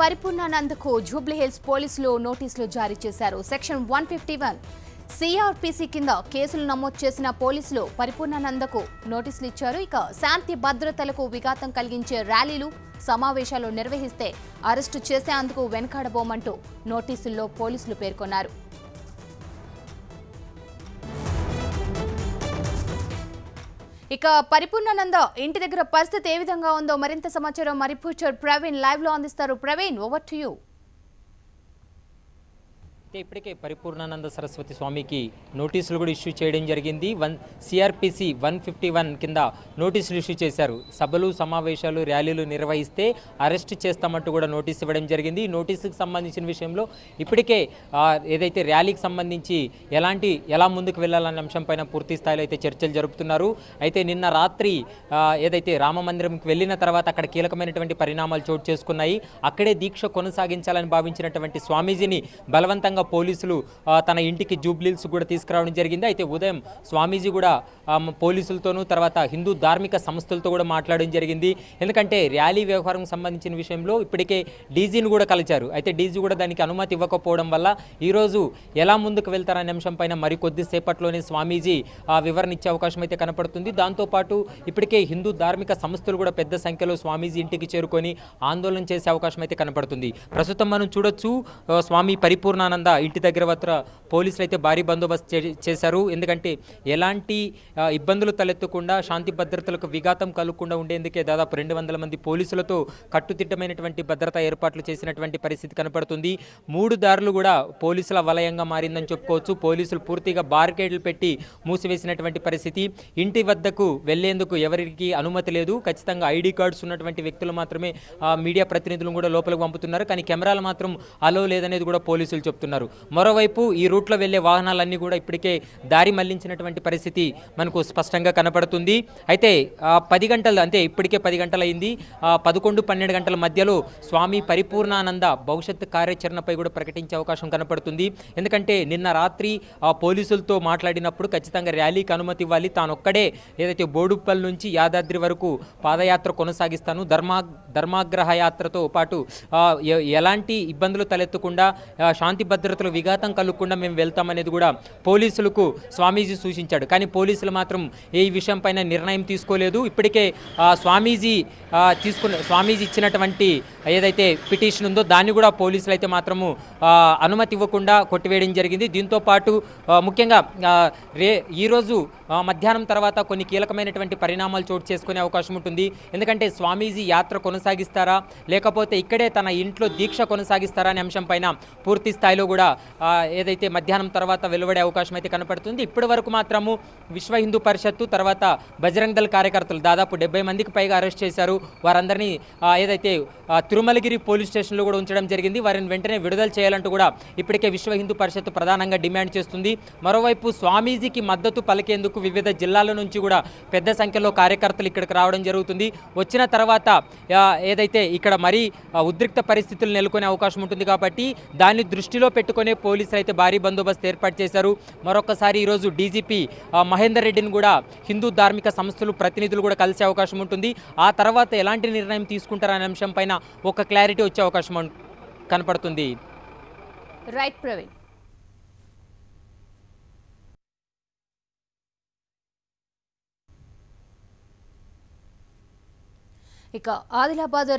పరిపూర్ణానందకు జూబ్లీహిల్స్ పోలీసులు నోటీసులు జారీ చేశారు. సెక్షన్ 151 సిఆర్పిసి కింద కేసులు నమోదు చేసిన పోలీసులు పరిపూర్ణానందకు నోటీసులు ఇచ్చారు. ఇక శాంతి భద్రతలకు విఘాతం కలిగించే ర్యాలీలు సమావేశాలు నిర్వహిస్తే అరెస్టు చేసేందుకు వెనకాడబోమంటూ నోటీసుల్లో పోలీసులు పేర్కొన్నారు. ఇక పరిపూర్ణానంద ఇంటి దగ్గర పరిస్థితి ఏ విధంగా ఉందో మరింత సమాచారం మా రిపోర్టర్ ప్రవీణ్ లైవ్ లో అందిస్తారు. Praveen, over to you. ఇప్పటికే పరిపూర్ణానంద సరస్వతి స్వామికి నోటీసులు కూడా ఇష్యూ చేయడం జరిగింది. సిఆర్పిసి 151 కింద నోటీసులు ఇష్యూ చేశారు. సభలు సమావేశాలు ర్యాలీలు నిర్వహిస్తే అరెస్ట్ చేస్తామంటూ కూడా నోటీస్ ఇవ్వడం జరిగింది. ఈ నోటీసుకు సంబంధించిన విషయంలో ఇప్పటికే ఏదైతే ర్యాలీకి సంబంధించి ఎలా ముందుకు వెళ్ళాలనే అంశంపైన పూర్తి స్థాయిలో అయితే చర్చలు జరుపుతున్నారు. అయితే నిన్న రాత్రి ఏదైతే రామ మందిరంకి వెళ్ళిన తర్వాత అక్కడ కీలకమైనటువంటి పరిణామాలు చోటు చేసుకున్నాయి. అక్కడే దీక్ష కొనసాగించాలని భావించినటువంటి స్వామీజీని బలవంతంగా పోలీసులు తన ఇంటికి జూబ్లీహిల్స్ కూడా తీసుకురావడం జరిగింది. అయితే ఉదయం స్వామీజీ కూడా పోలీసులతోనూ తర్వాత హిందూ ధార్మిక సంస్థలతో కూడా మాట్లాడడం జరిగింది. ఎందుకంటే ర్యాలీ వ్యవహారం సంబంధించిన విషయంలో ఇప్పటికే డీజీని కూడా కలిచారు. అయితే డీజీ కూడా దానికి అనుమతి ఇవ్వకపోవడం వల్ల ఈరోజు ఎలా ముందుకు వెళ్తారనే అంశంపైన మరికొద్దిసేపట్లోనే స్వామీజీ వివరణ ఇచ్చే అవకాశం అయితే కనపడుతుంది. దాంతోపాటు ఇప్పటికే హిందూ ధార్మిక సంస్థలు కూడా పెద్ద సంఖ్యలో స్వామీజీ ఇంటికి చేరుకొని ఆందోళన చేసే అవకాశం అయితే కనపడుతుంది. ప్రస్తుతం మనం చూడొచ్చు స్వామి పరిపూర్ణానంద ఇంటి దగ్గర వద్ద పోలీసులు అయితే భారీ బందోబస్తు చేశారు. ఎందుకంటే ఎలాంటి ఇబ్బందులు తలెత్తకుండా శాంతి భద్రతలకు విఘాతం కలగకుండా ఉండేందుకే దాదాపు 200 మంది పోలీసులతో కట్టుదిట్టమైనటువంటి భద్రతా ఏర్పాట్లు చేసినటువంటి పరిస్థితి కనపడుతుంది. 3 దారులు కూడా పోలీసుల వలయంగా మారిందని చెప్పుకోవచ్చు. పోలీసులు పూర్తిగా బారికేడ్లు పెట్టి మూసివేసినటువంటి పరిస్థితి. ఇంటి వద్దకు వెళ్లేందుకు ఎవరికి అనుమతి లేదు. ఖచ్చితంగా ఐడి కార్డ్స్ ఉన్నటువంటి వ్యక్తులు మాత్రమే మీడియా ప్రతినిధులను కూడా లోపలికి పంపుతున్నారు. కానీ కెమెరాలు మాత్రం అలో లేదనేది కూడా పోలీసులు చెప్తున్నారు. మరోవైపు ఈ రూట్లో వెళ్లే వాహనాలన్నీ కూడా ఇప్పటికే దారి మళ్లించినటువంటి పరిస్థితి మనకు స్పష్టంగా కనపడుతుంది. అయితే 10 గంటలు అంటే ఇప్పటికే 10 గంటలు అయింది. 11-12 గంటల మధ్యలో స్వామి పరిపూర్ణానంద భవిష్యత్ కార్యాచరణపై కూడా ప్రకటించే అవకాశం కనపడుతుంది. ఎందుకంటే నిన్న రాత్రి పోలీసులతో మాట్లాడినప్పుడు ఖచ్చితంగా ర్యాలీకి అనుమతి ఇవ్వాలి, తానొక్కడే ఏదైతే బోడుప్పల్ నుంచి యాదాద్రి వరకు పాదయాత్ర కొనసాగిస్తాను, ధర్మాగ్రహ యాత్రతో పాటు ఎలాంటి ఇబ్బందులు తలెత్తకుండా శాంతి భద్రతలు విఘాతం కలగకుండా మేము వెళ్తామనేది కూడా పోలీసులకు స్వామీజీ సూచించాడు. కానీ పోలీసులు మాత్రం ఈ విషయం పైన నిర్ణయం తీసుకోలేదు. ఇప్పటికే స్వామీజీ ఇచ్చినటువంటి ఏదైతే పిటిషన్ ఉందో దాన్ని కూడా పోలీసులు అయితే మాత్రము అనుమతి ఇవ్వకుండా కొట్టివేయడం జరిగింది. దీంతో పాటు ముఖ్యంగా ఈరోజు మధ్యాహ్నం తర్వాత కొన్ని కీలకమైనటువంటి పరిణామాలు చోటు చేసుకునే అవకాశం ఉంటుంది. ఎందుకంటే స్వామీజీ యాత్ర కొనసాగిస్తారా లేకపోతే ఇక్కడే తన ఇంట్లో దీక్ష కొనసాగిస్తారా అనే అంశం పైన పూర్తి స్థాయిలో కూడా ఏదైతే మధ్యాహ్నం తర్వాత వెలువడే అవకాశం అయితే కనపడుతుంది. ఇప్పటి వరకు మాత్రము విశ్వ హిందూ పరిషత్తు తర్వాత బజరంగ్ దళ్ కార్యకర్తలు దాదాపు 70 మందికి పైగా అరెస్ట్ చేశారు. వారందరినీ ఏదైతే తిరుమలగిరి పోలీస్ స్టేషన్లో కూడా ఉంచడం జరిగింది. వారిని వెంటనే విడుదల చేయాలంటూ కూడా ఇప్పటికే విశ్వ హిందూ పరిషత్తు ప్రధానంగా డిమాండ్ చేస్తుంది. మరోవైపు స్వామీజీకి మద్దతు పలికేందుకు వివిధ జిల్లాల నుంచి కూడా పెద్ద సంఖ్యలో కార్యకర్తలు ఇక్కడికి రావడం జరుగుతుంది. వచ్చిన తర్వాత ఏదైతే ఇక్కడ మరీ ఉద్రిక్త పరిస్థితులు నెలకొనే అవకాశం ఉంటుంది కాబట్టి దాన్ని దృష్టిలో పెట్టుకునే పోలీసులు అయితే భారీ బందోబస్తు ఏర్పాటు చేశారు. మరొకసారి ఈరోజు డీజీపీ మహేందర్ రెడ్డిని కూడా హిందూ ధార్మిక సంస్థలు ప్రతినిధులు కూడా కలిసే అవకాశం ఉంటుంది. ఆ తర్వాత ఎలాంటి నిర్ణయం తీసుకుంటారనే అంశం పైన ఒక క్లారిటీ వచ్చే అవకాశం కనపడుతుంది. రైట్ ప్రవీణ్. ఇక ఆదిలాబాద్